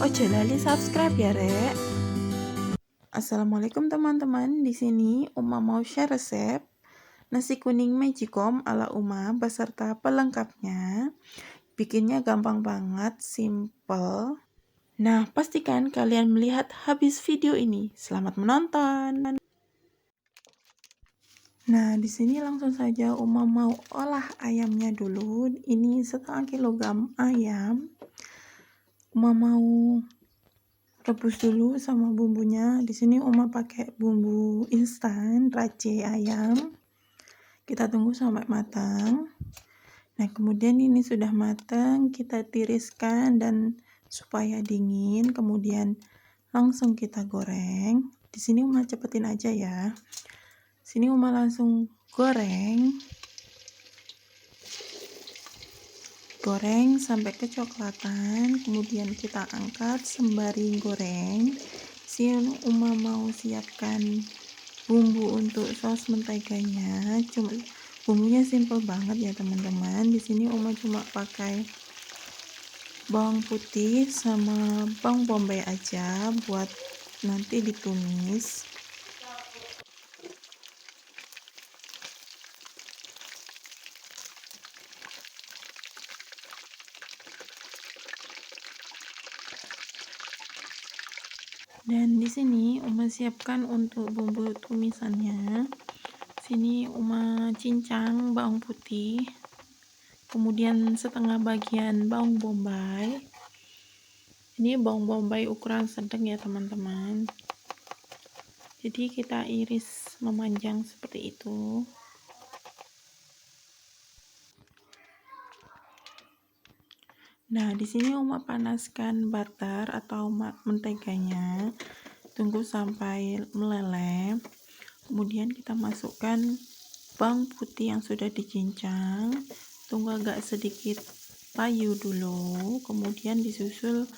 Ojo lali subscribe ya, Rek. Assalamualaikum teman-teman. Di sini Uma mau share resep nasi kuning Magicom ala Uma beserta pelengkapnya. Bikinnya gampang banget, simple. Nah, pastikan kalian melihat habis video ini. Selamat menonton. Nah, di sini langsung saja Uma mau olah ayamnya dulu. Ini setengah kilogram ayam. Uma mau rebus dulu sama bumbunya. Di sini Uma pakai bumbu instan race ayam. Kita tunggu sampai matang. Nah, kemudian ini sudah matang, kita tiriskan dan supaya dingin, kemudian langsung kita goreng. Di sini Uma cepetin aja ya. Sini Uma langsung goreng sampai kecoklatan, kemudian kita angkat sembari goreng. Sini Uma mau siapkan bumbu untuk saus menteganya. Bumbunya simple banget ya teman-teman. Di sini Uma cuma pakai bawang putih sama bawang bombay aja buat nanti ditumis. Dan di sini Uma siapkan untuk bumbu tumisannya. Sini Uma cincang bawang putih, kemudian setengah bagian bawang bombay. Ini bawang bombay ukuran sedang ya teman-teman. Jadi kita iris memanjang seperti itu. Nah, di sini Uma panaskan butter atau menteganya. Tunggu sampai meleleh. Kemudian kita masukkan bawang putih yang sudah dicincang. Tunggu agak sedikit layu dulu. Kemudian disusul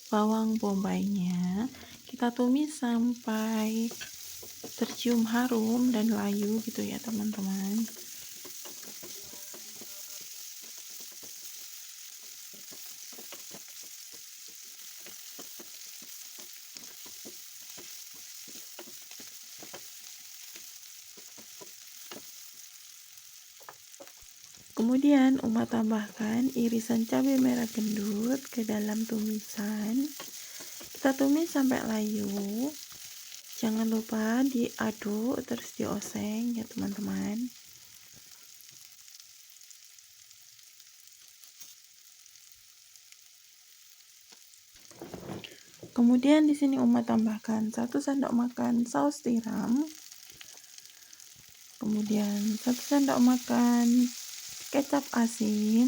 bawang bombaynya. Kita tumis sampai tercium harum dan layu gitu ya teman-teman. Kemudian Uma tambahkan irisan cabai merah gendut ke dalam tumisan. Kita tumis sampai layu. Jangan lupa diaduk terus dioseng ya teman-teman. Kemudian di sini Uma tambahkan 1 sendok makan saus tiram. Kemudian 1 sendok makan kecap asin,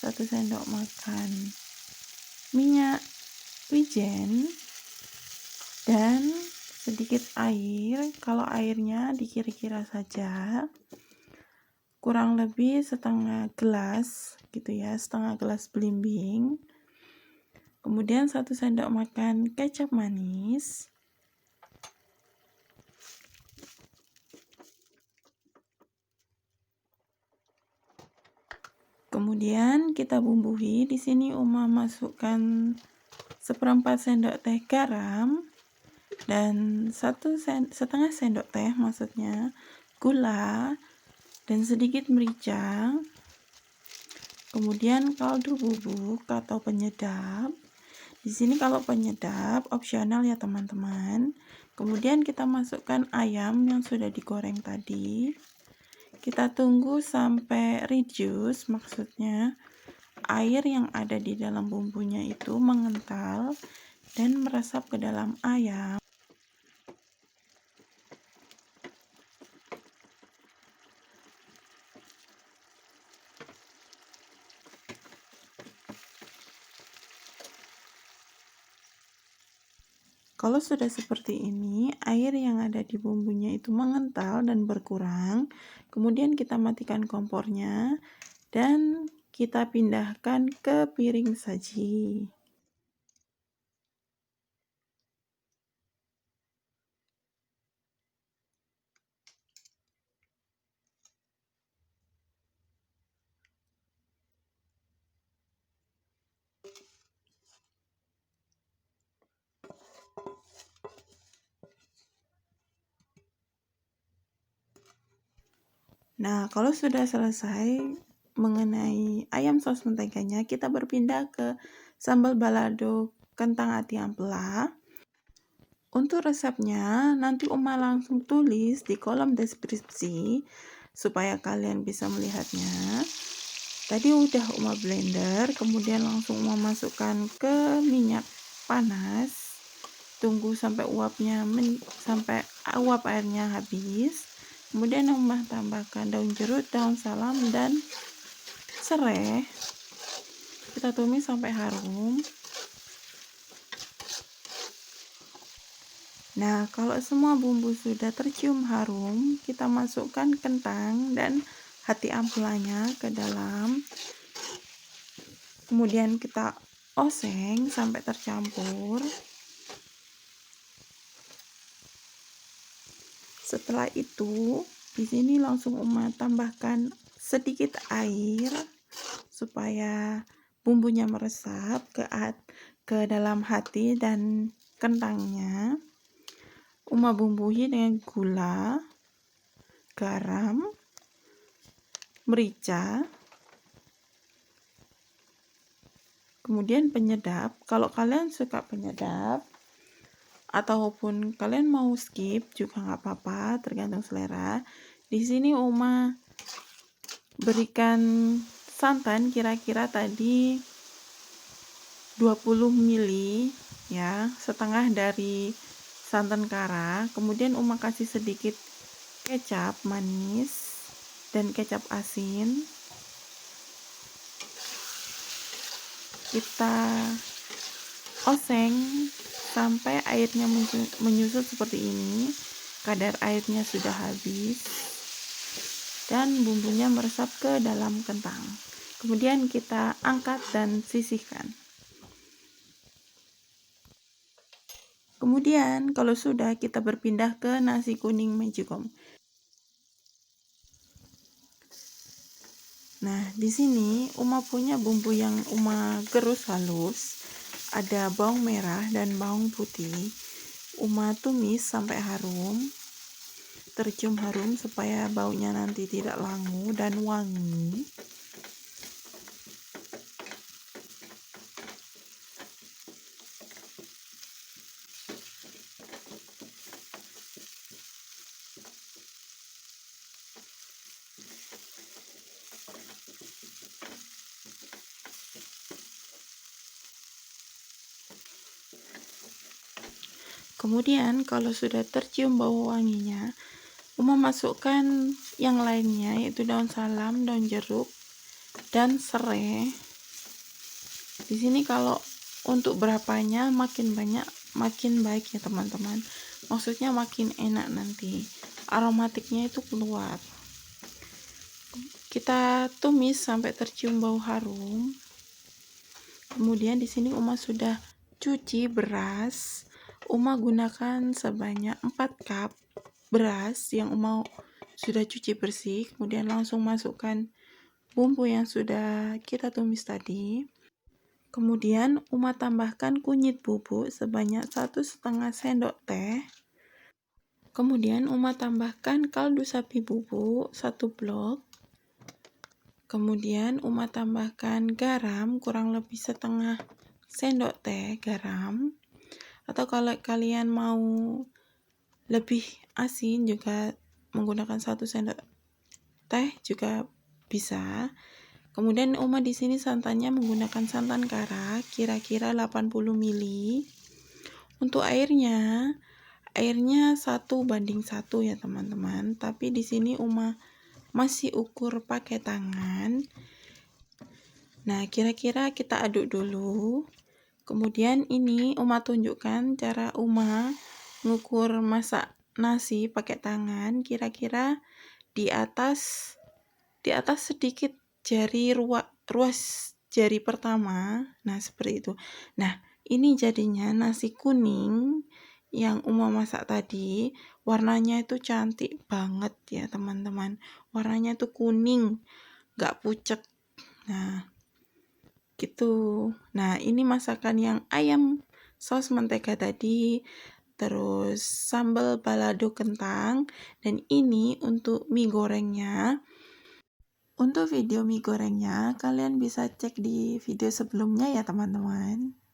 1 sendok makan minyak wijen, dan sedikit air. Kalau airnya dikira-kira saja, kurang lebih setengah gelas gitu ya, setengah gelas belimbing. Kemudian 1 sendok makan kecap manis. Kemudian kita bumbui. Di sini Uma masukkan 1/4 sendok teh garam dan setengah sendok teh maksudnya gula dan sedikit merica. Kemudian kaldu bubuk atau penyedap. Di sini kalau penyedap opsional ya teman-teman. Kemudian kita masukkan ayam yang sudah digoreng tadi. Kita tunggu sampai reduce, maksudnya air yang ada di dalam bumbunya itu mengental dan meresap ke dalam ayam. Kalau sudah seperti ini, air yang ada di bumbunya itu mengental dan berkurang. Kemudian kita matikan kompornya dan kita pindahkan ke piring saji. Nah, kalau sudah selesai mengenai ayam saus menteganya, kita berpindah ke sambal balado kentang ati ampela. Untuk resepnya, nanti Uma langsung tulis di kolom deskripsi supaya kalian bisa melihatnya. Tadi udah Uma blender, kemudian langsung Uma masukkan ke minyak panas. Tunggu sampai sampai uap airnya habis. Kemudian Uma tambahkan daun jeruk, daun salam, dan serai. Kita tumis sampai harum. Nah, kalau semua bumbu sudah tercium harum, kita masukkan kentang dan hati ampelanya ke dalam. Kemudian kita oseng sampai tercampur. Setelah itu, di sini langsung Uma tambahkan sedikit air supaya bumbunya meresap ke dalam hati dan kentangnya. Uma bumbui dengan gula, garam, merica, kemudian penyedap. Kalau kalian suka penyedap ataupun kalian mau skip juga nggak apa-apa, tergantung selera. Di sini Uma berikan santan kira-kira tadi 20 ml ya, setengah dari santan kara. Kemudian Uma kasih sedikit kecap manis dan kecap asin. Kita oseng sampai airnya menyusut seperti ini. Kadar airnya sudah habis dan bumbunya meresap ke dalam kentang. Kemudian kita angkat dan sisihkan. Kemudian kalau sudah, kita berpindah ke nasi kuning magicom. Nah, di sini Uma punya bumbu yang Uma gerus halus. Ada bawang merah dan bawang putih. Uma tumis sampai harum, tercium harum supaya baunya nanti tidak langu dan wangi. Kemudian kalau sudah tercium bau wanginya, Uma masukkan yang lainnya, yaitu daun salam, daun jeruk, dan serai. Di sini kalau untuk berapanya makin banyak makin baik ya teman-teman. Maksudnya makin enak nanti. Aromatiknya itu keluar. Kita tumis sampai tercium bau harum. Kemudian di sini Uma sudah cuci beras. Uma gunakan sebanyak 4 cup beras yang Uma sudah cuci bersih. Kemudian langsung masukkan bumbu yang sudah kita tumis tadi. Kemudian Uma tambahkan kunyit bubuk sebanyak 1,5 sendok teh. Kemudian Uma tambahkan kaldu sapi bubuk 1 blok. Kemudian Uma tambahkan garam kurang lebih setengah sendok teh garam. Atau kalau kalian mau lebih asin juga menggunakan 1 sendok teh juga bisa. Kemudian Uma di sini santannya menggunakan santan kara kira-kira 80 ml. Untuk airnya 1:1 ya teman-teman. Tapi di sini Uma masih ukur pakai tangan. Nah, kira-kira kita aduk dulu. Kemudian ini Uma tunjukkan cara Uma ngukur masak nasi pakai tangan, kira-kira di atas sedikit jari ruas jari pertama. Nah, seperti itu. Nah, ini jadinya nasi kuning yang Uma masak tadi. Warnanya itu cantik banget ya teman-teman. Warnanya itu kuning, gak pucet. Nah, gitu. Nah, ini masakan yang ayam saus mentega tadi. terus sambal balado kentang, dan ini untuk mie gorengnya. Untuk video mie gorengnya, kalian bisa cek di video sebelumnya ya teman-teman.